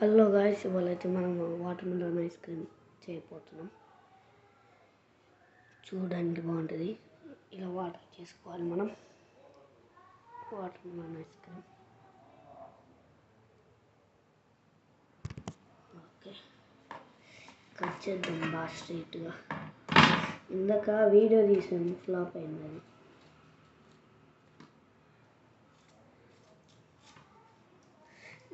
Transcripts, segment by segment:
Hello guys, ఇవాళైతే మనం water melon ice cream చేయబోతున్నాం. చూడండి, బాగుంటుంది. ఇలా వాటర్ చేసుకోవాలి మనం. Water melon ice cream. Okay, cut చేద్దాం బాగా స్ట్రైట్గా. ఇందాక వీడియో తీసాను, ఫ్లాప్ అయింది అది.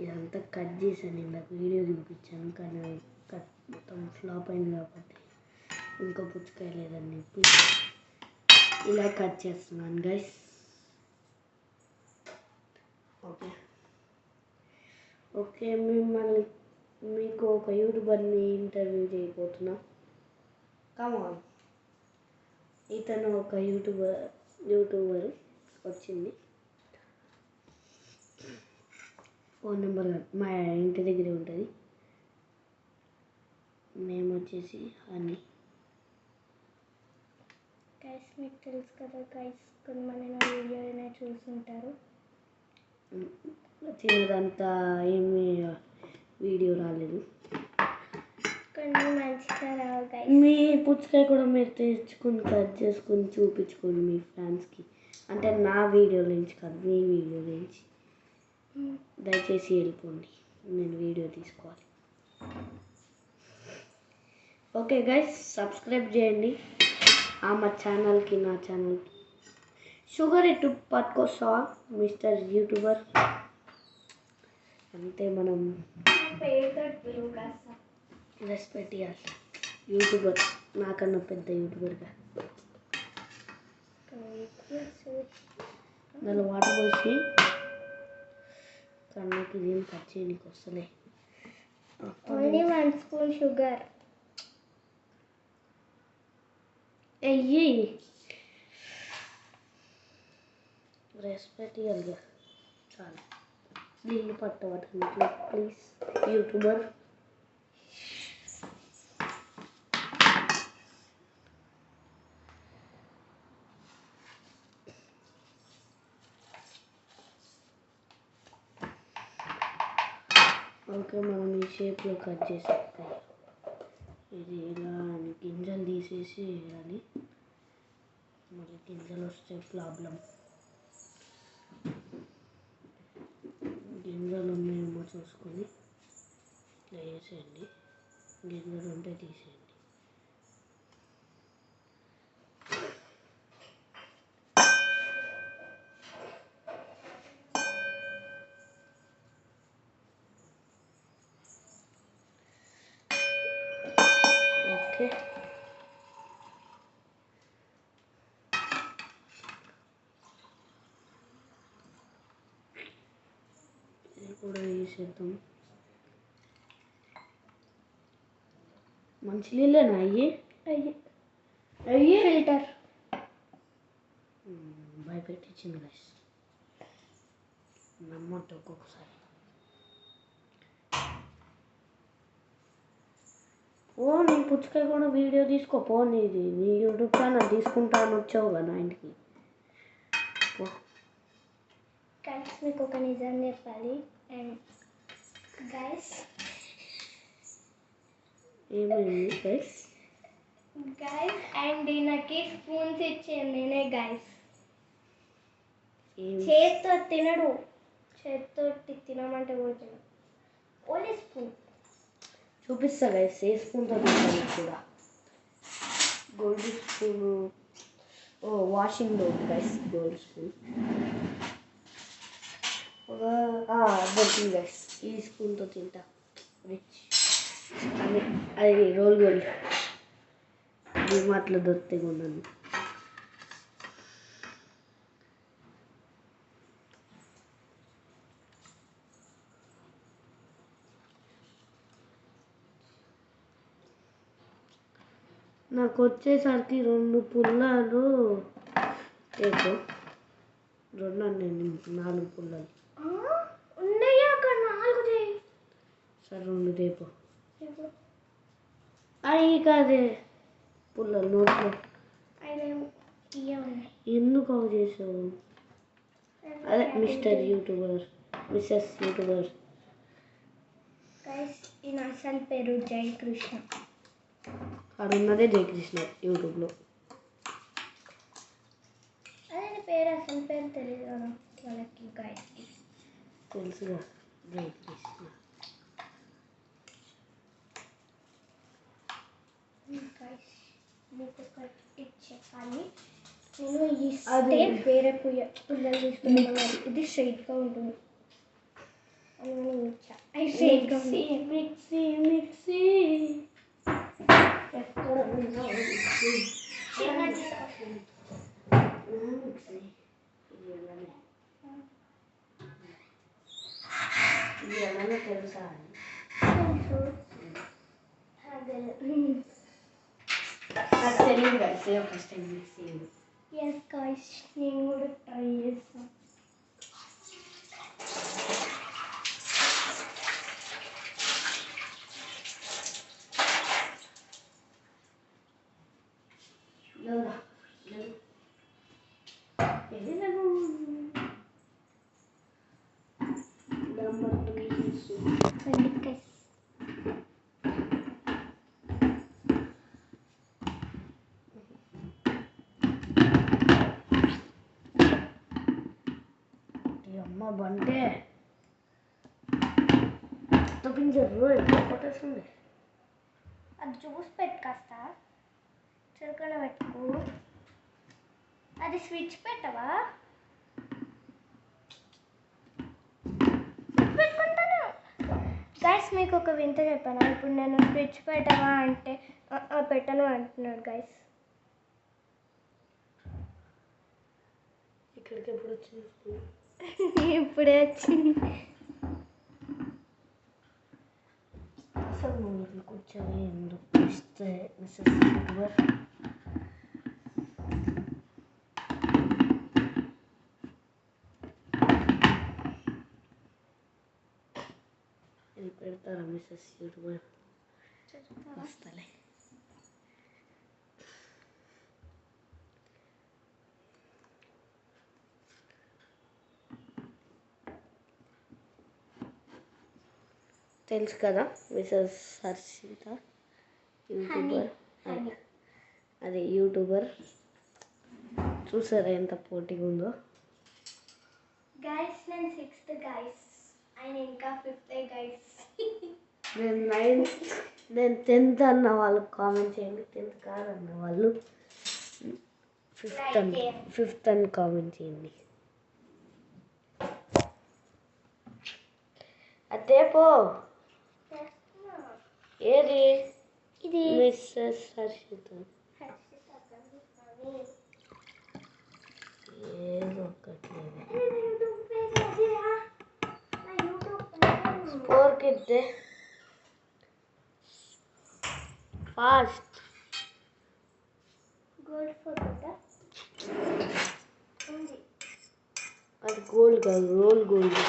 ఇదంతా కట్ చేశాను, ఇందాక వీడియో చూపించాను, కానీ కట్ మొత్తం ఫ్లాప్ అయింది కాబట్టి ఇంకా పుచ్చుకాయ లేదని చెప్పి ఇలా కట్ చేస్తున్నాను గైస్. ఓకే ఓకే మీకు ఒక యూట్యూబర్ని ఇంటర్వ్యూ చేయబోతున్నా. కమాన్. ఇతను ఒక యూట్యూబర్ వచ్చింది. ఫోన్ నెంబర్ మా ఇంటి దగ్గరే ఉంటుంది. నేమ్ వచ్చేసి హనీ. గైస్, మీకు తెలుసు కదా గైస్, కొంతమంది నా వీడియోనే చూస్తుంటారు. తినదంతా ఏమీ వీడియో రాలేదు. కొన్ని మంచిగా రావు గైస్. మీ పుచ్చకాయ కూడా మీరు తెచ్చుకుని కట్ చేసుకుని చూపించుకోండి మీ ఫ్యాన్స్కి. అంటే నా వీడియో నుంచి కాదు, మీ వీడియో నుంచి. దయచేసి వెళ్ళిపోండి, నేను వీడియో తీసుకోవాలి. ఓకే గైస్, సబ్స్క్రైబ్ చేయండి మా ఛానల్కి, నా ఛానల్కి. షుగర్ ఎటు పట్టుకొస్తావా మిస్టర్ యూట్యూబర్? అంతే, మనం రెస్పెక్ట్ ఇవ్వాలి. యూట్యూబర్ నాకన్నా పెద్ద యూట్యూబర్గా. దానిలో వాటర్ పోసి కన్నకి ఇదేం కట్ చేయడానికి వస్తలే. ఓన్లీ 1 స్పూన్ షుగర్ వెయ్యి. రెస్పెక్ట్ ఇవ్వాలిగా, చాలా నీళ్ళు పట్టవటానికి ప్లీజ్ యూట్యూబర్. ఓకే, మనం ఈ షేప్లో కట్ చేసేస్తాం. ఇది ఇలా గింజలు తీసేసి వేయాలి. మరి గింజలు వస్తే ప్రాబ్లం. గింజలు ఉన్నాయేమో చూసుకొని ఇట్లా వేసేయండి. గింజలు ఉంటే తీసేయండి. ఓకే, ఇది కూడా వేసేద్దాం. మంచి నీళ్ళేనా అయ్యి? అయ్యి ఫిల్టర్ భయపెట్టించింది గైస్, నమ్మొద్దు ఒక్కొక్కసారి. నీ పుచ్చకాయ కూడా వీడియో తీసుకోపో. నీ యూట్యూబ్ ఛానల్ తీసుకుంటా అని వచ్చావుగా నా ఇంటికి. గైస్, మీకు ఒక నిజం చెప్పాలి. అండ్ గైస్, ఏమైంది గైస్? అండ్ ఈయనకి స్పూన్స్ ఇచ్చేది నేనే గైస్. చేతితో తినడు, చేతితో తినమంటే కూడా తినడు. Only spoon. చూపిస్తా గైస్, ఏ స్పూన్తో తింటాను కూడా. Gold spoon. వాషింగ్ ఉంది గైస్, గోల్డ్ స్పూన్. దొరికింది గైస్, ఈ స్పూన్తో తింటా. రిచ్ అది రోల్ గోల్డ్ డిమార్ట్లో దొరికితే కొన్నాను. నాకు వచ్చేసరికి 2 పుల్లలు టేపు. 2 అన్నీ 4 పుల్లలు ఉన్నాయి అక్కడ. 4 సరే, 2 టేపు. అవి కాదే పుల్లలు నోట్లో. ఎందుకు అవి చేసావు? అదే mister YouTuber, Mrs YouTuber. Guys ఈయన అసలు పేరు జై కృష్ణ. అడున్నదే జయకృష్ణ యూట్యూబ్లో. అదే పేరు అసలు పేరు తెలియదు కదా వాళ్ళకి గైస్కి. తెలుసుగా జయకృష్ణ. గైస్ మీకు ఒక టిప్ చెప్పాలి. నేను ఈ స్టేట్ వేరే పుల్లలు తీసుకున్నాను. ఇది స్ట్రైట్గా ఉంటుంది. స్ట్రైట్గా ఉంది. మిక్సీ మిక్సీ ఎక్కడ ఉందో మిక్సీ. ఇది ఏమన్నా తెలుసా? నాకు తెలియదు కదా save first time mixie. Yes guys నేను కూడా ట్రై చేస్తాను. అమ్మ బంటే తప్పించారు ఎప్పుడు కొట్టేస్తుంది. అది జ్యూస్ పెట్టుకొస్తా, చిలకడ పెట్టుకో. అది స్విచ్ పెట్టవా? పెట్టుకుంటాను. గైస్ మీకు ఒక వింత చెప్పాను. ఇప్పుడు నేను స్విచ్ పెట్టవా అంటే పెట్టను అంటున్నాడు గైస్. ఇక్కడికి ఎప్పుడు వచ్చింది? ఇప్పుడే వచ్చింది. అసలు నువ్వు ఇట్లా కూర్చొని ఎందుకు ఇస్తే మిస్సెస్ యూట్యూబర్ ఇది పెడతారా? మిస్సెస్ యూట్యూబర్ వస్తలే. తెలుసు కదా మిస్సెస్ హర్షిత యూట్యూబర్. అదే యూట్యూబర్. చూసారా ఎంత పోటీగా ఉందో? గైస్ నేను 6th గైస్, ఆయన ఇంకా 5th గైస్. నేను 9th, నేను 10th అన్న వాళ్ళు కామెంట్ చేయండి. 10th కాదన్న వాళ్ళు 5th అని కామెంట్ చేయండి. అదే పో. ఏది ఇది మిస్సెస్ హర్షిత ఏదో ఒకటి స్కోర్ కిద్దే ఫాస్ట్. గోల్డ్ ఫోటో ఉంది. అది గోల్డ్ కాదు, రోల్ గోల్డ్.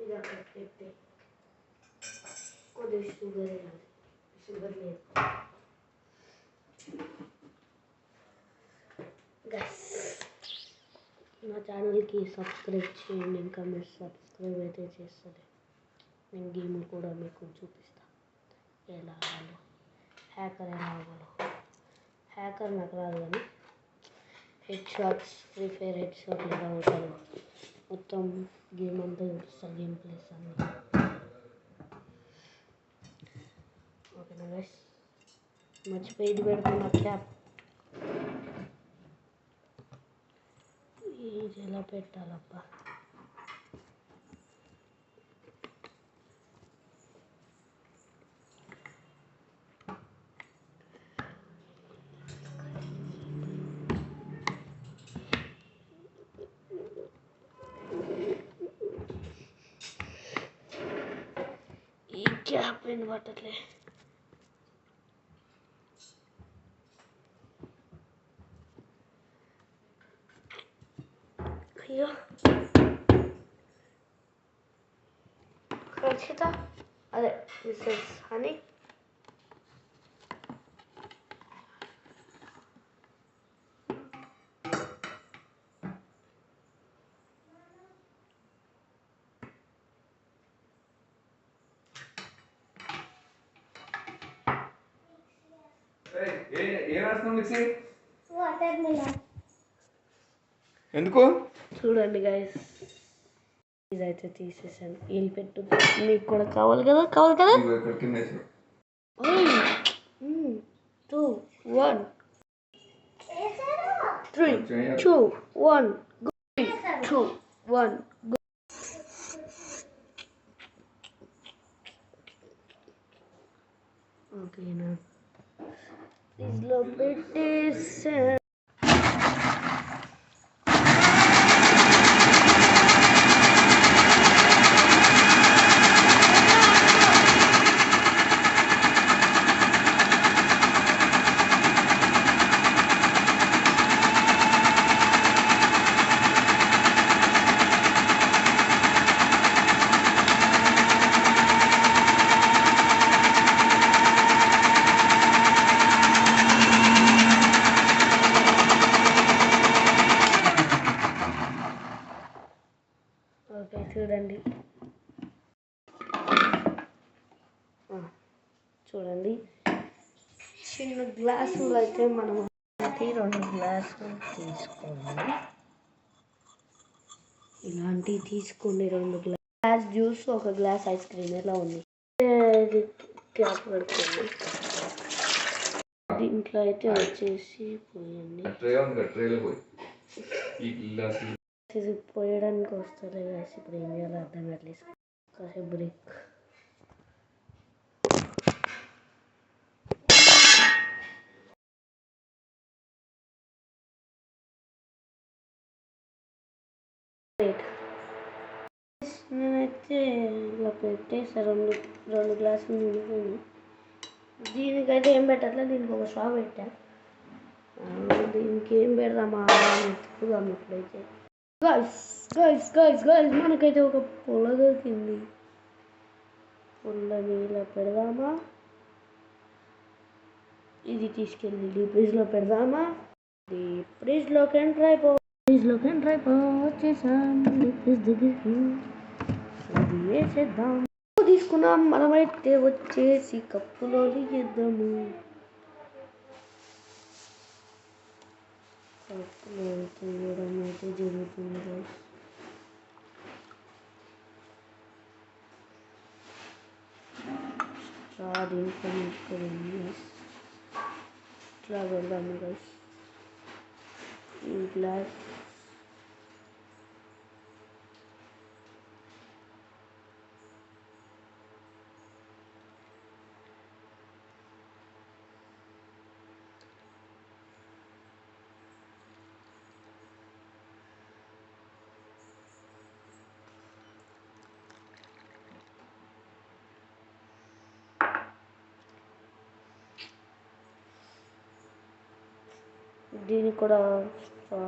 ఇది అక్కడ పెట్టే కొద్దిగా షుగర్ వేయాలి. షుగర్ లేదు. గైస్ నా ఛానల్కి సబ్స్క్రైబ్ చేయండి. ఇంకా మీరు సబ్స్క్రైబ్ అయితే చేస్తుంది. నేను గేమ్ కూడా మీకు చూపిస్తా ఎలా ఆడాలో. హ్యాకర్ ఎలా అవ్వాలో. హ్యాకర్ నాకు రాదు కానీ head shots, free fire head shot ఎలా అవుతాను మొత్తం గేమ్ అంతా చూపిస్తాను. గేమ్ ప్లేస్ అన్నీ. ఓకేనా గైస్? మర్చిపోయి ఇది పెడుతున్నా క్యాప్. ఇది ఎలా పెట్టాలబ్బా? ఈ క్యాప్ ఏంది పట్టట్లే? అయ్యో హర్షిత, అదే మిస్సెస్ హనీ వాటర్ మిలన్. ఎందుకు చూడండి గైస్, ఇదైతే తీసేసాను. వీళ్ళు పెట్టు, మీకు కూడా కావాలి కదా, కావాలి కదా. 2 1 3 2 1 go. 2 1 go. ఓకేనా, ఫ్రిడ్జ్లో పెట్టేసా. ఓకే చూడండి, చూడండి చిన్న గ్లాసులు అయితే మనం 2 గ్లాసులు తీసుకోవాలి. ఇలాంటివి తీసుకోండి, 2 glass juice, 1 glass ice cream. ఎలా ఉంది? క్యాప్ పడుతుంది. దీంట్లో అయితే వచ్చేసి పోయండి. ఇది పోయడానికి వస్తుంది కాసి, ఇప్పుడు ఏం చేయాలో అర్థం కావట్లేదు. కాసేపు బ్రేక్. నేనైతే ఇలా పెట్టేసా, 2 గ్లాసులు నిండుకొని. దీనికైతే ఏం పెట్టట్లే, దీనికి ఒక స్ట్రా పెట్టా. దీనికి ఏం పెడదామా ఎత్తుకుదాం ఇప్పుడైతే. గైస్ గైస్ గైస్ గైస్ మనకైతే ఒక పొల దొరికింది. పొలని ఇలా పెడదామా, ఇది తీసుకెళ్ళి డీప్ ఫ్రిడ్జ్లో పెడదామా. డీప్ ఫ్రిడ్జ్లోకి ఎంటర్ అయిపో వచ్చేసాం. డీప్ ఫ్రిడ్జ్ దగ్గరికి ఇది వేసేద్దాం. తీసుకున్నాం, మనమైతే వచ్చేసి కప్పులో వేద్దాము. కప్పులో తీయడం అయితే జరుగుతుంది. దీంట్లో ముక్కలుంది, ఇట్లా పెడదాము గైస్. ఈ గ్లాస్ దీన్ని కూడా స్ట్రా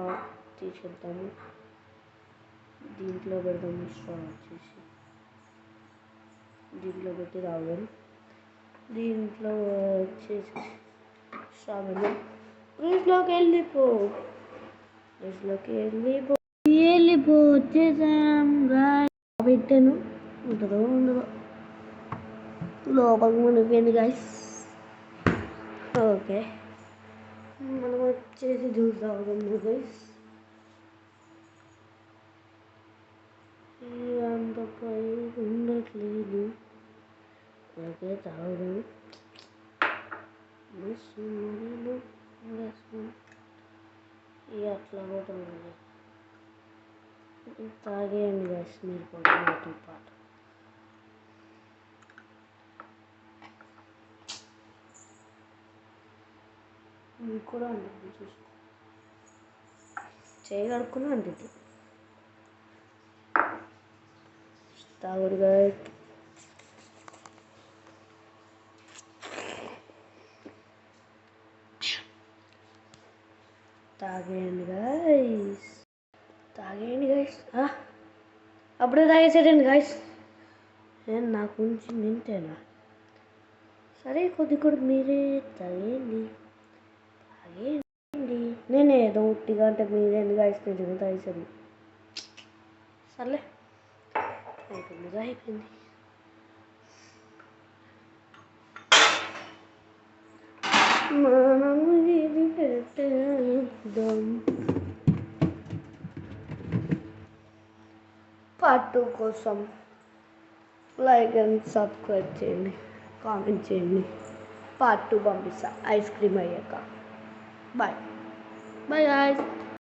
తీసేద్దాము. దీంట్లో పెడదాము స్ట్రా వచ్చేసి, దీంట్లో పెట్టి తాగుదాం. దీంట్లో వచ్చేసి స్ట్రా పెడదాం. ఫ్రిడ్జ్లోకి వెళ్ళిపో వచ్చేసాం. పెట్టాను, ఉంటుందో ఉండదో, లోపలికి మునిగిపోయింది గైస్. ఓకే, మనం వచ్చేసి జ్యూస్ తాగుదాము గైస్. అంతపై ఉండట్లేదు. ఓకే తాగుదాం. అట్లా కూడా ఉంది. తాగేయండి గైస్ మీరు కూడా నాతో పాటు. మీకు కూడా ఉంటుంది, చూసుకో. చేయగలుగుకున్నా ఉంటుంది. తాగుడు గైస్. తాగేయండి గైస్. అప్పుడే తాగేసేటండి గైస్. నాకు కొంచెం నింతేనా? సరే కొద్ది కూడా మీరే తాగేయండి. నేనే ఏదో ఉట్టిగా అంటే మీరే ఎందుకు ఐస్ క్రీమ్ తాగేసాను. సర్లే, అయిపోయింది. మనము ఇది పెట్టేద్దాం. పార్ట్ 2 కోసం లైక్ అండ్ సబ్స్క్రైబ్ చేయండి, కామెంట్ చేయండి. పార్ట్ 2 పంపిస్తా ఐస్ క్రీమ్ అయ్యాక. Bye bye guys.